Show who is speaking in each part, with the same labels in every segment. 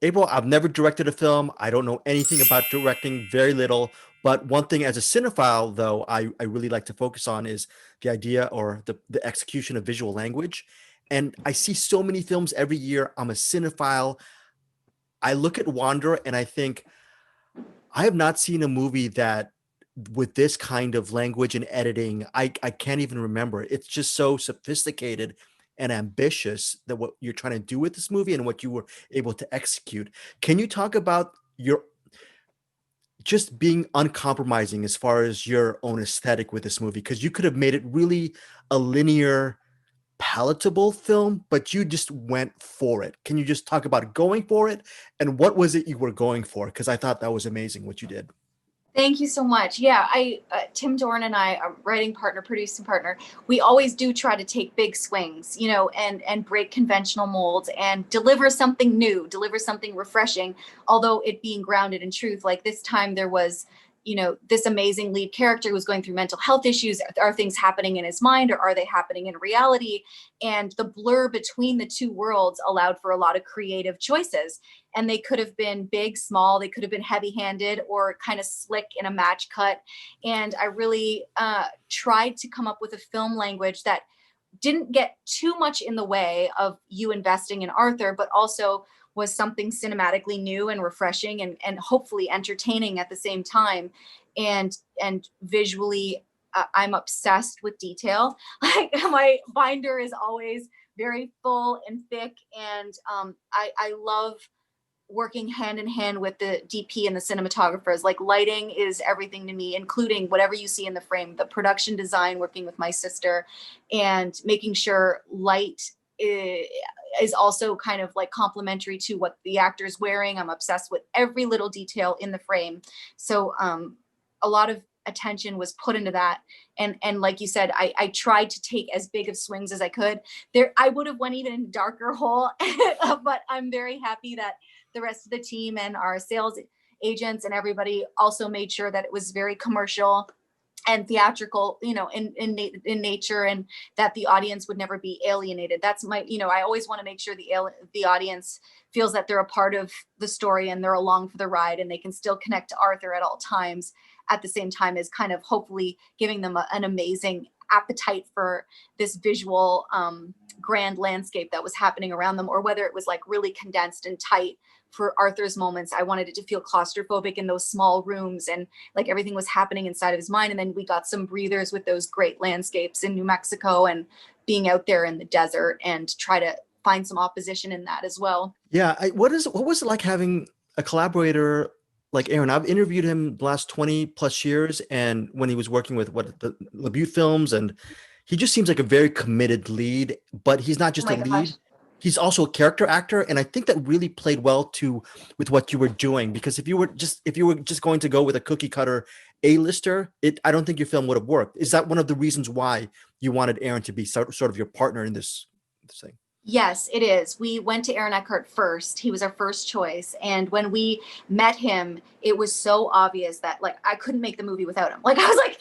Speaker 1: April, I've never directed a film. I don't know anything about directing, very little. But one thing as a cinephile, though, I really like to focus on is the idea or the execution of visual language. And I see so many films every year. I'm a cinephile. I look at Wander and I think, I have not seen a movie that with this kind of language and editing, I can't even remember. It's just so sophisticated and ambitious that what you're trying to do with this movie and what you were able to execute. Can you talk about your just being uncompromising as far as your own aesthetic with this movie? Because you could have made it really a linear, palatable film, but you just went for it. Can you just talk about going for it and what was it you were going for? Because I thought that was amazing what you did.
Speaker 2: Thank you so much. Yeah, Tim Dorn and I, our writing partner, producing partner, we always do try to take big swings, and break conventional molds and deliver something new, deliver something refreshing, although it being grounded in truth. Like this time there was, this amazing lead character who was going through mental health issues. Are things happening in his mind or are they happening in reality? And the blur between the two worlds allowed for a lot of creative choices. And they could have been big, small, they could have been heavy handed or kind of slick in a match cut. And I really tried to come up with a film language that didn't get too much in the way of you investing in Arthur, but also was something cinematically new and refreshing and hopefully entertaining at the same time. And visually, I'm obsessed with detail. Like my binder is always very full and thick, and I love working hand in hand with the DP and the cinematographers. Like lighting is everything to me, including whatever you see in the frame, the production design, working with my sister and making sure light is also kind of like complementary to what the actor is wearing. I'm obsessed with every little detail in the frame. So a lot of attention was put into that. And like you said, I tried to take as big of swings as I could. There, I would have went even in a darker hole, but I'm very happy that the rest of the team and our sales agents and everybody also made sure that it was very commercial and theatrical, in nature, and that the audience would never be alienated. That's my, I always want to make sure the audience feels that they're a part of the story and they're along for the ride and they can still connect to Arthur at all times, at the same time as kind of hopefully giving them an amazing appetite for this visual grand landscape that was happening around them, or whether it was like really condensed and tight. For Arthur's moments, I wanted it to feel claustrophobic in those small rooms and like everything was happening inside of his mind. And then we got some breathers with those great landscapes in New Mexico and being out there in the desert, and try to find some opposition in that as well.
Speaker 1: Yeah, what was it like having a collaborator like Aaron? I've interviewed him the last 20 plus years, and when he was working with what the LaBute films, and he just seems like a very committed lead, but he's not
Speaker 2: Oh
Speaker 1: just a
Speaker 2: my gosh.
Speaker 1: lead. He's also a character actor, and I think that really played well to with what you were doing. Because if you were just going to go with a cookie cutter A-lister, it I don't think your film would have worked. Is that one of the reasons why you wanted Aaron to be sort of your partner in this thing?
Speaker 2: Yes, it is. We went to Aaron Eckhart first. He was our first choice. And when we met him, it was so obvious that like I couldn't make the movie without him. Like I was like,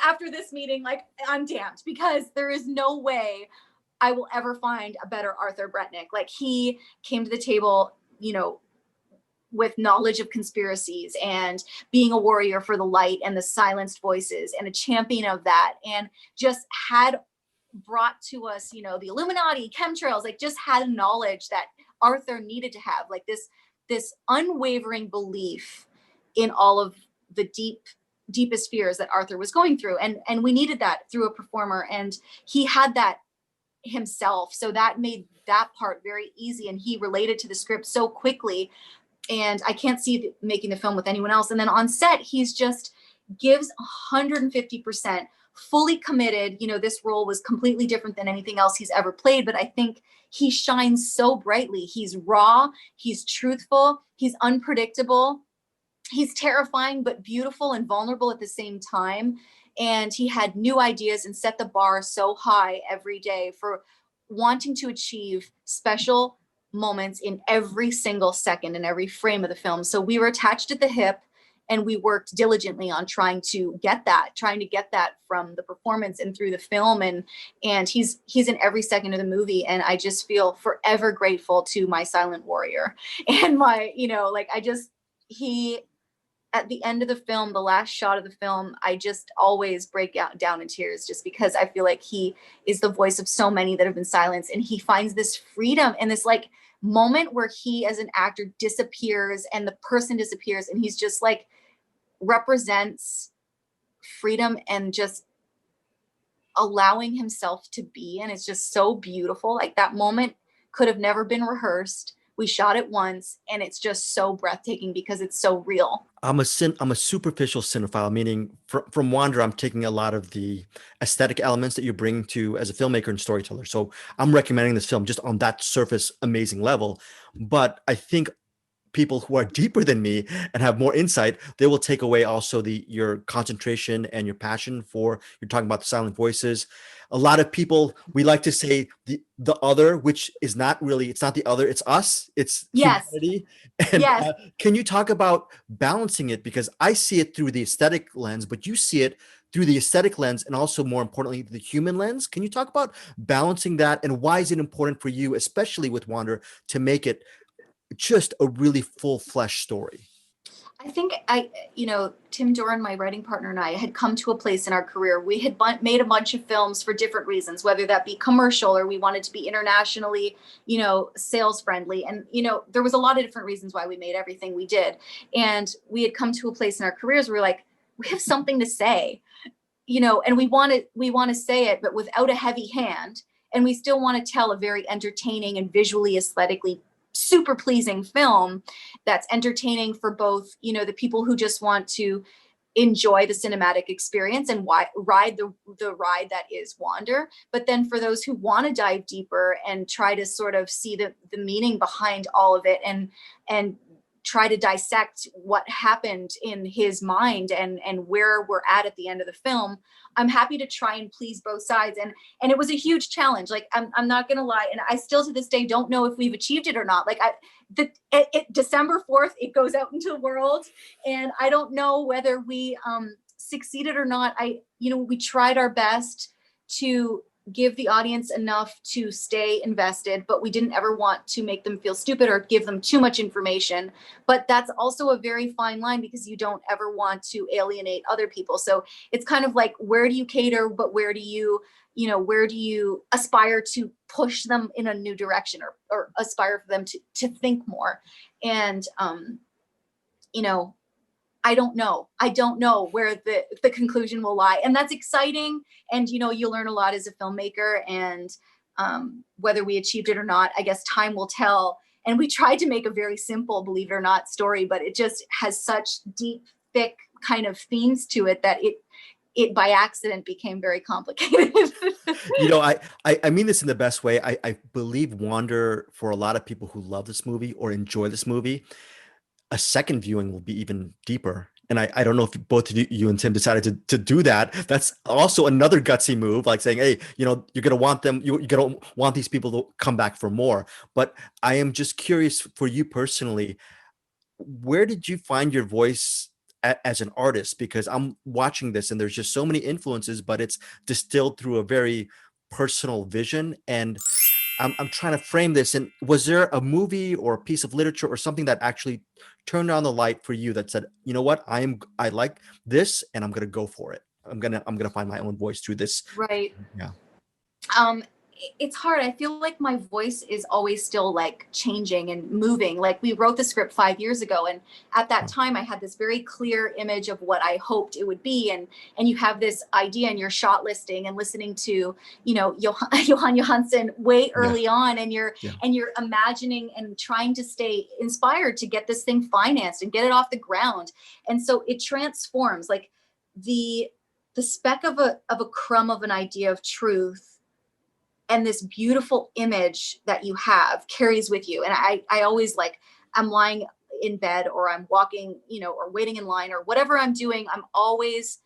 Speaker 2: after this meeting, like I'm damned, because there is no way I will ever find a better Arthur Bretnick. Like he came to the table, with knowledge of conspiracies and being a warrior for the light and the silenced voices and a champion of that, and just had brought to us, the Illuminati, chemtrails, like just had a knowledge that Arthur needed to have, like this unwavering belief in all of the deepest fears that Arthur was going through. And we needed that through a performer. And he had that himself. So that made that part very easy. And he related to the script so quickly. And I can't see making the film with anyone else. And then on set, he's just gives 150%, fully committed. This role was completely different than anything else he's ever played, but I think he shines so brightly. He's raw, he's truthful, he's unpredictable, he's terrifying but beautiful and vulnerable at the same time. And he had new ideas and set the bar so high every day for wanting to achieve special moments in every single second in every frame of the film. So we were attached at the hip, and we worked diligently on trying to get that from the performance and through the film. And he's in every second of the movie, and I just feel forever grateful to my silent warrior. And my, like, he, at the end of the film, the last shot of the film, I just always break out down in tears, just because I feel like he is the voice of so many that have been silenced, and he finds this freedom and this like moment where he as an actor disappears and the person disappears, and he's just like represents freedom and just allowing himself to be. And it's just so beautiful. Like, that moment could have never been rehearsed. We shot it once, and it's just so breathtaking because it's so real.
Speaker 1: I'm a superficial cinephile, meaning from Wander, I'm taking a lot of the aesthetic elements that you bring to as a filmmaker and storyteller. So I'm recommending this film just on that surface amazing level. But I think people who are deeper than me and have more insight, they will take away also the your concentration and your passion for, you're talking about the silent voices. A lot of people, we like to say the other, which is not really, it's not the other, it's us, it's
Speaker 2: Yes.
Speaker 1: humanity. And
Speaker 2: Yes.
Speaker 1: can you talk about balancing it? Because I see it through the aesthetic lens, but you see it through the aesthetic lens and also more importantly the human lens. Can you talk about balancing that, and why is it important for you, especially with Wander, to make it just a really full flesh story?
Speaker 2: I think Tim Doran, my writing partner, and I had come to a place in our career. We had made a bunch of films for different reasons, whether that be commercial or we wanted to be internationally, sales friendly. And, there was a lot of different reasons why we made everything we did. And we had come to a place in our careers where we're like, we have something to say, and we want to say it, but without a heavy hand. And we still want to tell a very entertaining and visually, aesthetically super pleasing film that's entertaining for both, the people who just want to enjoy the cinematic experience and ride the ride that is Wander, but then for those who want to dive deeper and try to sort of see the meaning behind all of it, and try to dissect what happened in his mind and where we're at the end of the film. I'm happy to try and please both sides. And it was a huge challenge. Like, I'm not going to lie. And I still to this day don't know if we've achieved it or not. Like, December 4th, it goes out into the world, and I don't know whether we succeeded or not. We tried our best to give the audience enough to stay invested, but we didn't ever want to make them feel stupid or give them too much information. But that's also a very fine line, because you don't ever want to alienate other people. So it's kind of like, where do you cater, but where do you aspire to push them in a new direction, or aspire for them to think more. And I don't know. I don't know where the conclusion will lie. And that's exciting. And, you learn a lot as a filmmaker, and whether we achieved it or not, I guess time will tell. And we tried to make a very simple, believe it or not, story, but it just has such deep, thick kind of themes to it that it by accident became very complicated.
Speaker 1: I mean this in the best way. I believe Wander, for a lot of people who love this movie or enjoy this movie, a second viewing will be even deeper. And I don't know if both of you and Tim decided to do that. That's also another gutsy move, like saying, hey, you're going to want them, you're going to want these people to come back for more. But I am just curious for you personally, where did you find your voice as an artist? Because I'm watching this and there's just so many influences, but it's distilled through a very personal vision. And I'm trying to frame this. And was there a movie or a piece of literature or something that actually turned on the light for you that said, you know what, I like this and I'm gonna go for it. I'm gonna find my own voice through this.
Speaker 2: Right.
Speaker 1: Yeah.
Speaker 2: um it's hard. I feel like my voice is always still like changing and moving. Like, we wrote the script 5 years ago, and at that time I had this very clear image of what I hoped it would be. And you have this idea, and you're shot listing and listening to, Johan Johansson way early on, and you're imagining and trying to stay inspired to get this thing financed and get it off the ground. And so it transforms, like, the speck of a crumb of an idea of truth, and this beautiful image that you have carries with you. And I always, like, I'm lying in bed, or I'm walking, or waiting in line, or whatever I'm doing, I'm always,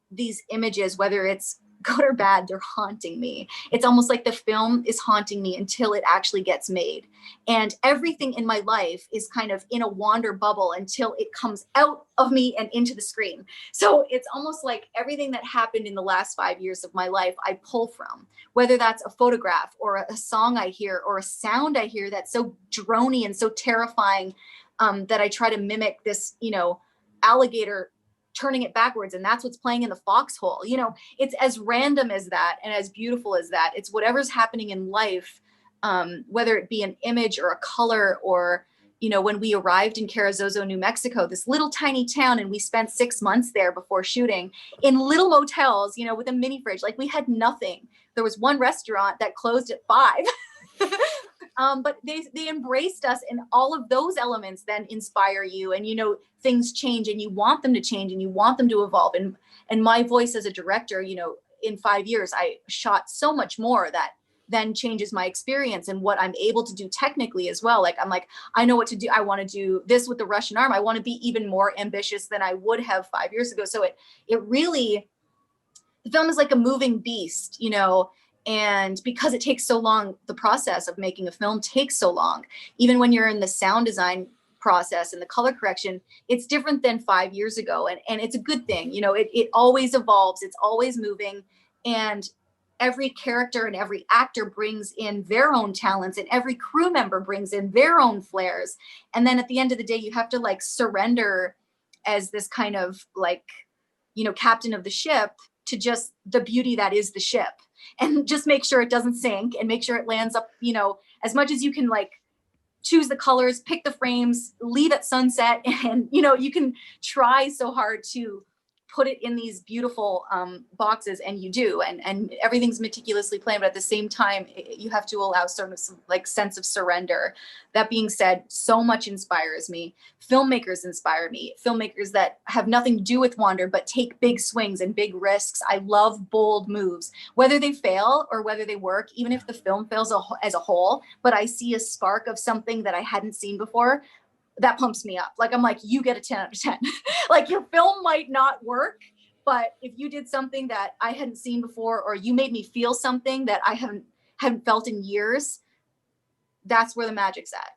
Speaker 2: these images, whether it's good or bad, they're haunting me. It's almost like the film is haunting me until it actually gets made. And everything in my life is kind of in a wander bubble until it comes out of me and into the screen. So it's almost like everything that happened in the last 5 years of my life, I pull from, whether that's a photograph or a song I hear or a sound I hear that's so drony and so terrifying, that I try to mimic this, alligator turning it backwards, and that's what's playing in the foxhole. It's as random as that and as beautiful as that. It's whatever's happening in life, whether it be an image or a color, or when we arrived in Carrizozo, New Mexico, this little tiny town, and we spent 6 months there before shooting in little motels, with a mini fridge. Like, we had nothing. There was one restaurant that closed at 5. But they embraced us, and all of those elements then inspire you, and things change, and you want them to change, and you want them to evolve. And my voice as a director, in 5 years, I shot so much more that then changes my experience and what I'm able to do technically as well. Like, I'm like, I know what to do. I want to do this with the Russian arm. I want to be even more ambitious than I would have 5 years ago. So it really, the film is like a moving beast, and because it takes so long, the process of making a film takes so long. Even when you're in the sound design process and the color correction, it's different than 5 years ago. And it's a good thing. It always evolves. It's always moving. And every character and every actor brings in their own talents, and every crew member brings in their own flares. And then at the end of the day, you have to like surrender as this kind of like, captain of the ship to just the beauty that is the ship, and just make sure it doesn't sink, and make sure it lands up, as much as you can, like choose the colors, pick the frames, leave at sunset. And, you can try so hard to put it in these beautiful boxes, and you do, and everything's meticulously planned, but at the same time, you have to allow some like sense of surrender. That being said, so much inspires me. Filmmakers inspire me. Filmmakers that have nothing to do with Wander, but take big swings and big risks. I love bold moves, whether they fail or whether they work, even if the film fails as a whole, but I see a spark of something that I hadn't seen before. That pumps me up. Like, I'm like, you get a 10 out of 10. Like, your film might not work, but if you did something that I hadn't seen before, or you made me feel something that I haven't felt in years, that's where the magic's at.